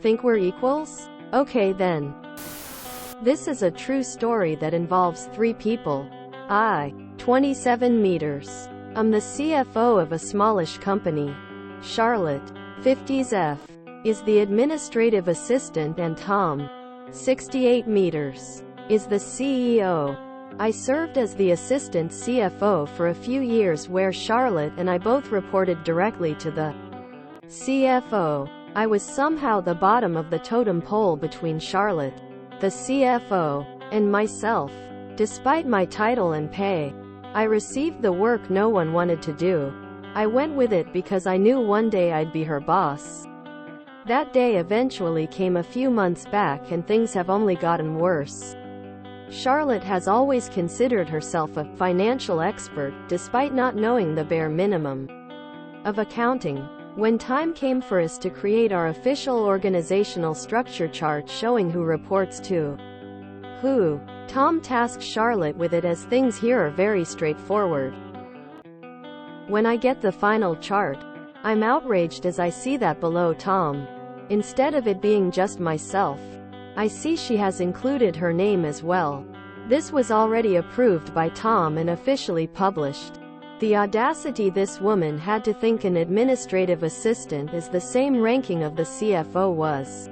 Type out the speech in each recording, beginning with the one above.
Think we're equals? Okay then. This is a true story that involves 3 people. I, 27 meters. I'm the CFO of a smallish company. Charlotte, 50s F, is the administrative assistant and Tom, 68 meters, is the CEO. I served as the assistant CFO for a few years where Charlotte and I both reported directly to the CFO. I was somehow the bottom of the totem pole between Charlotte, the CFO, and myself. Despite my title and pay, I received the work no one wanted to do. I went with it because I knew one day I'd be her boss. That day eventually came a few months back and things have only gotten worse. Charlotte has always considered herself a financial expert, despite not knowing the bare minimum of accounting. When time came for us to create our official organizational structure chart showing who reports to who, Tom tasked Charlotte with it, as things here are very straightforward. When I get the final chart, I'm outraged as I see that below Tom, instead of it being just myself, I see she has included her name as well. This was already approved by Tom and officially published. The audacity this woman had to think an administrative assistant is the same ranking of the CFO was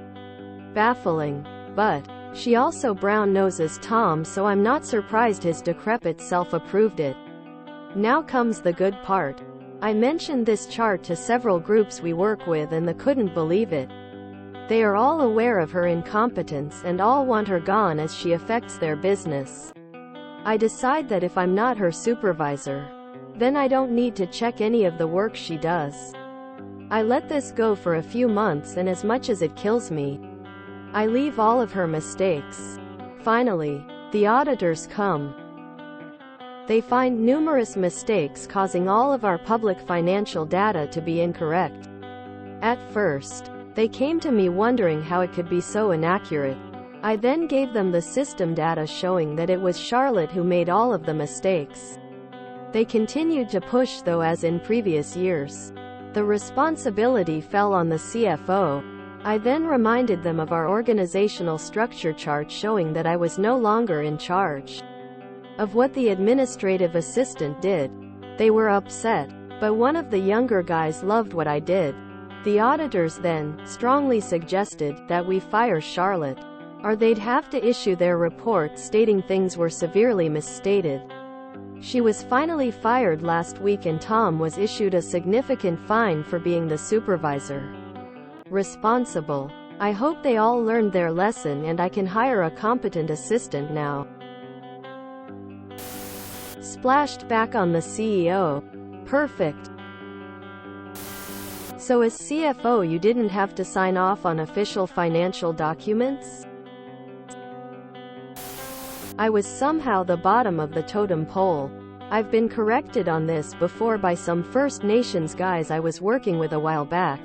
baffling. But she also brown noses Tom, so I'm not surprised his decrepit self approved it. Now comes the good part. I mentioned this chart to several groups we work with and they couldn't believe it. They are all aware of her incompetence and all want her gone as she affects their business. I decide that if I'm not her supervisor, then I don't need to check any of the work she does. I let this go for a few months, and as much as it kills me, I leave all of her mistakes. Finally, the auditors come. They find numerous mistakes causing all of our public financial data to be incorrect. At first, they came to me wondering how it could be so inaccurate. I then gave them the system data showing that it was Charlotte who made all of the mistakes. They continued to push though, as in previous years. The responsibility fell on the CFO. I then reminded them of our organizational structure chart showing that I was no longer in charge of what the administrative assistant did. They were upset, but one of the younger guys loved what I did. The auditors then strongly suggested that we fire Charlotte, or they'd have to issue their report stating things were severely misstated. She was finally fired last week and Tom was issued a significant fine for being the supervisor responsible. I hope they all learned their lesson and I can hire a competent assistant now. Splashed back on the CEO. Perfect. So as CFO you didn't have to sign off on official financial documents? I was somehow the bottom of the totem pole. I've been corrected on this before by some First Nations guys I was working with a while back.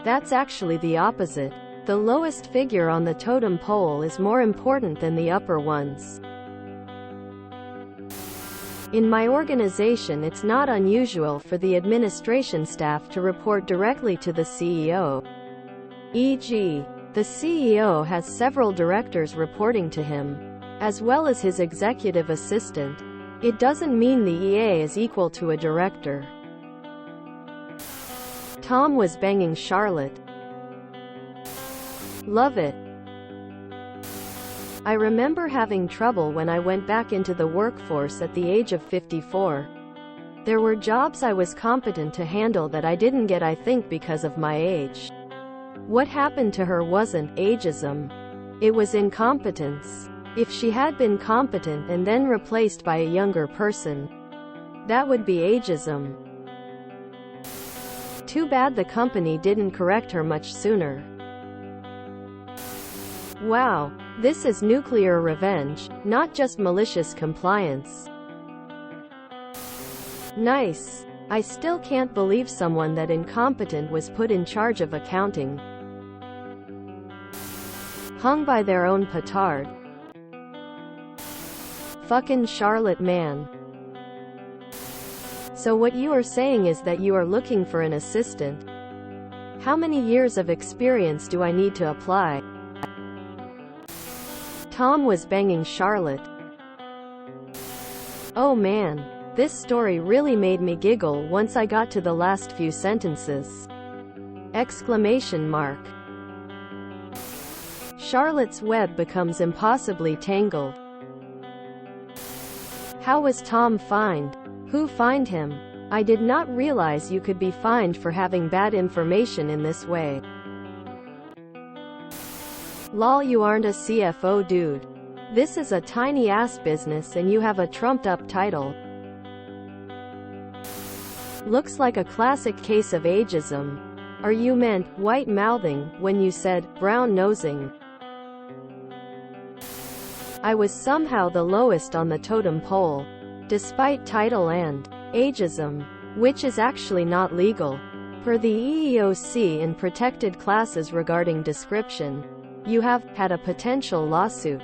That's actually the opposite. The lowest figure on the totem pole is more important than the upper ones. In my organization it's not unusual for the administration staff to report directly to the CEO. E.g., the CEO has several directors reporting to him, as well as his executive assistant. It doesn't mean the EA is equal to a director. Tom was banging Charlotte. Love it. I remember having trouble when I went back into the workforce at the age of 54. There were jobs I was competent to handle that I didn't get, I think because of my age. What happened to her wasn't ageism. It was incompetence. If she had been competent and then replaced by a younger person, that would be ageism. Too bad the company didn't correct her much sooner. Wow, this is nuclear revenge, not just malicious compliance. Nice. I still can't believe someone that incompetent was put in charge of accounting. Hung by their own petard. Fucking Charlotte, man. So what you are saying is that you are looking for an assistant. How many years of experience do I need to apply? Tom was banging Charlotte. Oh man, this story really made me giggle once I got to the last few sentences. Exclamation mark. Charlotte's web becomes impossibly tangled. How was Tom fined? Who fined him? I did not realize you could be fined for having bad information in this way. Lol, you aren't a CFO, dude. This is a tiny ass business and you have a trumped up title. Looks like a classic case of ageism. Or you meant white mouthing when you said brown nosing. I was somehow the lowest on the totem pole, despite title and ageism, which is actually not legal. Per the EEOC in protected classes regarding description, you have had a potential lawsuit.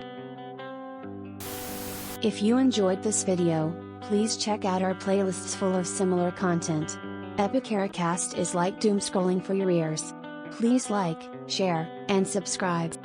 If you enjoyed this video, please check out our playlists full of similar content. Epicaricast is like doom scrolling for your ears. Please like, share, and subscribe.